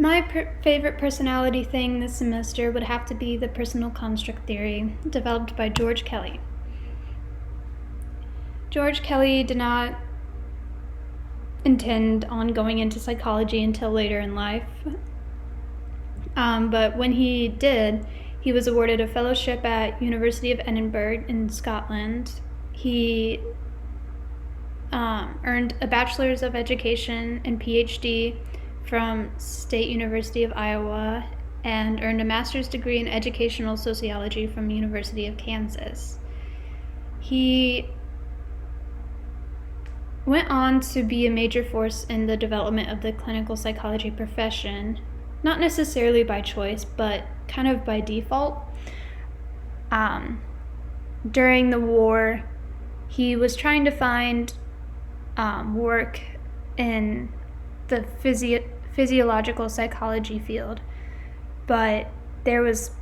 My favorite personality thing this semester would have to be the personal construct theory developed by George Kelly. George Kelly did not intend on going into psychology until later in life. But when he did, he was awarded a fellowship at University of Edinburgh in Scotland. He earned a Bachelor's of Education and PhD from State University of Iowa and earned a master's degree in educational sociology from University of Kansas. He went on to be a major force in the development of the clinical psychology profession, not necessarily by choice, but kind of by default. During the war, he was trying to find work in the physiological psychology field, but there was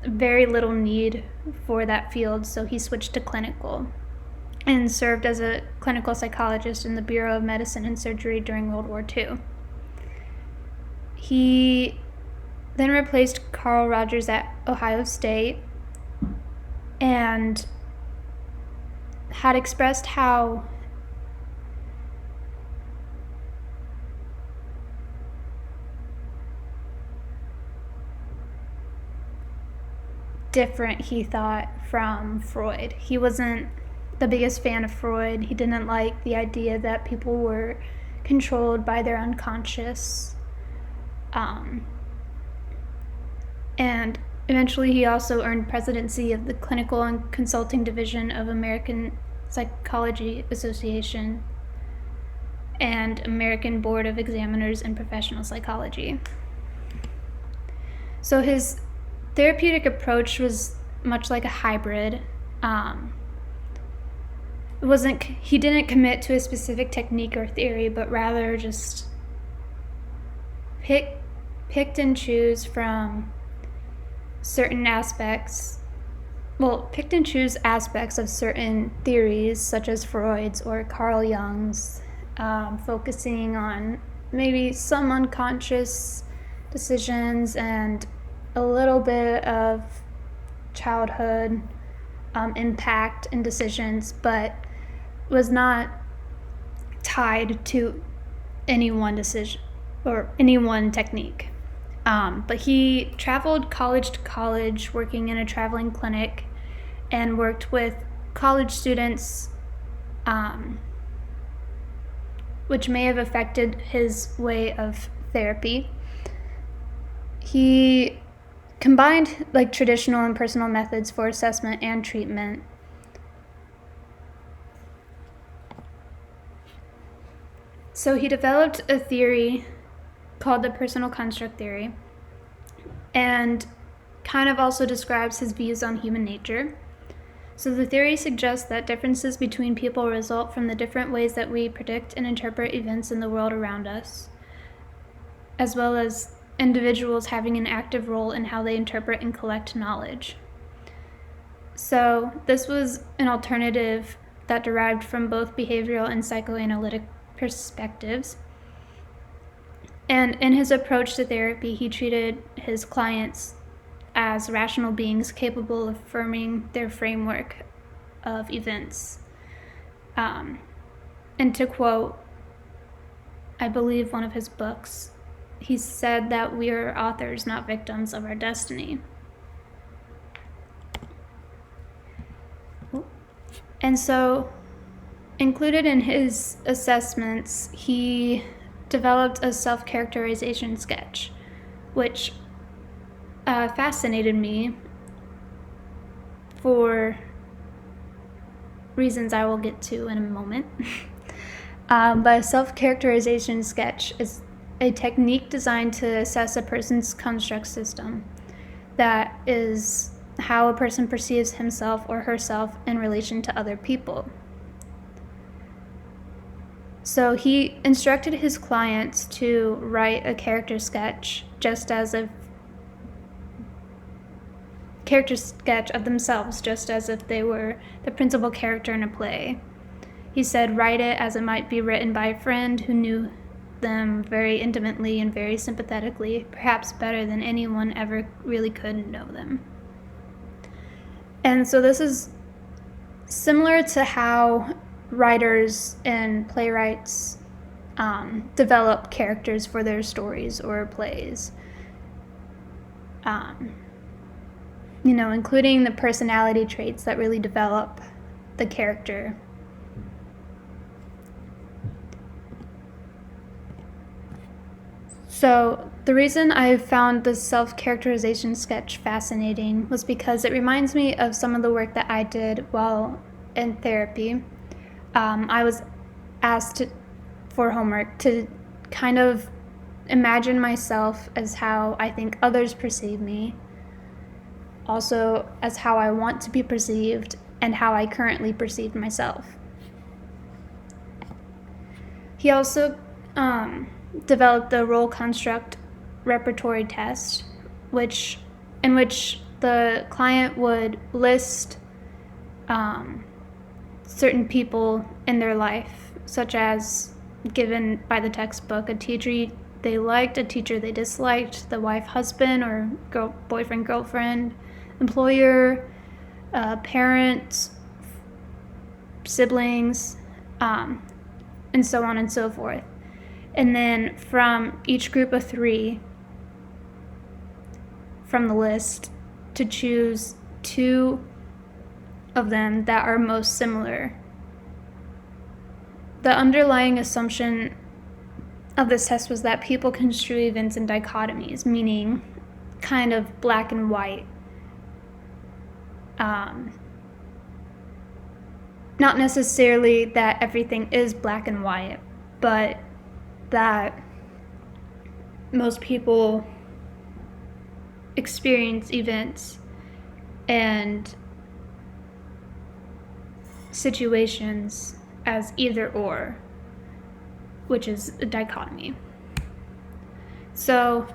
very little need for that field, so he switched to clinical and served as a clinical psychologist in the Bureau of Medicine and Surgery during World War II. He then replaced Carl Rogers at Ohio State and had expressed how different he thought from Freud. He wasn't the biggest fan of Freud. He didn't like the idea that people were controlled by their unconscious. And eventually he also earned presidency of the Clinical and Consulting Division of American Psychology Association and American Board of Examiners in Professional Psychology. So his therapeutic approach was much like a hybrid. He didn't commit to a specific technique or theory, but rather just picked and choose from certain aspects. Picked and choose aspects of certain theories, such as Freud's or Carl Jung's, focusing on maybe some unconscious decisions and a little bit of childhood impact and decisions, but was not tied to any one decision or any one technique. But he traveled college to college, working in a traveling clinic, and worked with college students, which may have affected his way of therapy. He combined traditional and personal methods for assessment and treatment. So he developed a theory called the personal construct theory, and kind of also describes his views on human nature. So the theory suggests that differences between people result from the different ways that we predict and interpret events in the world around us, as well as individuals having an active role in how they interpret and collect knowledge. So this was an alternative that derived from both behavioral and psychoanalytic perspectives. And in his approach to therapy, he treated his clients as rational beings capable of affirming their framework of events. And to quote, I believe, one of his books, he said that we are authors, not victims of our destiny. And so, included in his assessments, he developed a self-characterization sketch, which fascinated me for reasons I will get to in a moment. But a self-characterization sketch is a technique designed to assess a person's construct system. That is how a person perceives himself or herself in relation to other people. So he instructed his clients to write a character sketch of themselves, just as if they were the principal character in a play. He said, write it as it might be written by a friend who knew them very intimately and very sympathetically, perhaps better than anyone ever really could know them. And so this is similar to how writers and playwrights develop characters for their stories or plays. Including the personality traits that really develop the character. So the reason I found the self-characterization sketch fascinating was because it reminds me of some of the work that I did while in therapy. I was asked for homework to kind of imagine myself as how I think others perceive me, also as how I want to be perceived, and how I currently perceive myself. He also developed the role construct repertory test, in which the client would list certain people in their life, such as given by the textbook, a teacher they liked, a teacher they disliked, the wife, husband, or boyfriend, girlfriend, employer, parents, siblings, and so on and so forth. And then from each group of 3 from the list to choose 2 of them that are most similar. The underlying assumption of this test was that people construe events in dichotomies, meaning kind of black and white. Not necessarily that everything is black and white, but that most people experience events and situations as either or, which is a dichotomy. So,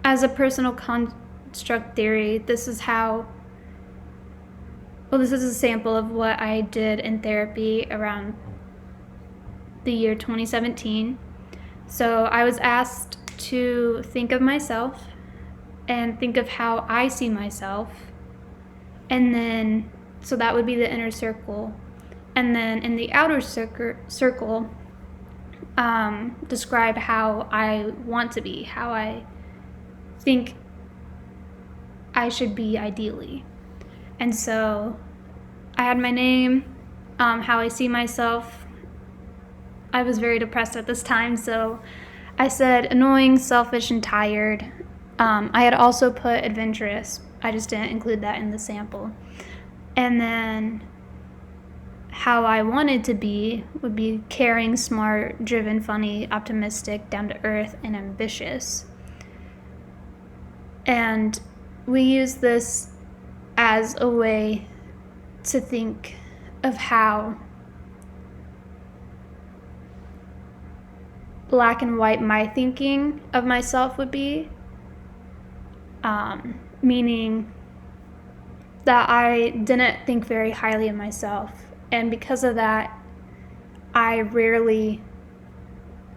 as a personal construct theory, this is a sample of what I did in therapy around the year 2017. So I was asked to think of myself and think of how I see myself, and then, so that would be the inner circle, and then in the outer circle, describe how I want to be, how I think I should be ideally. And so I had my name, how I see myself. I was very depressed at this time, so I said annoying, selfish, and tired. I had also put adventurous. I just didn't include that in the sample. And then how I wanted to be would be caring, smart, driven, funny, optimistic, down to earth, and ambitious. And we use this as a way to think of how black and white my thinking of myself would be, meaning that I didn't think very highly of myself, and because of that, I rarely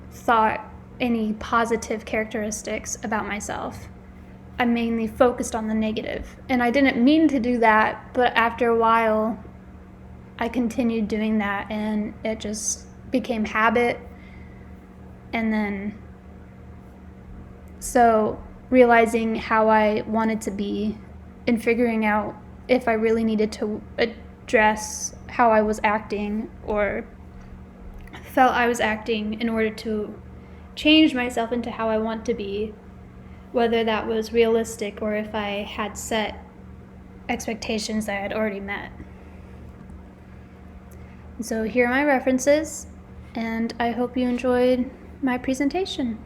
thought any positive characteristics about myself. I mainly focused on the negative, and I didn't mean to do that, but after a while I continued doing that, and it just became habit. And then, so realizing how I wanted to be and figuring out if I really needed to address how I was acting or felt I was acting in order to change myself into how I want to be, whether that was realistic or if I had set expectations that I had already met. So here are my references, and I hope you enjoyed my presentation.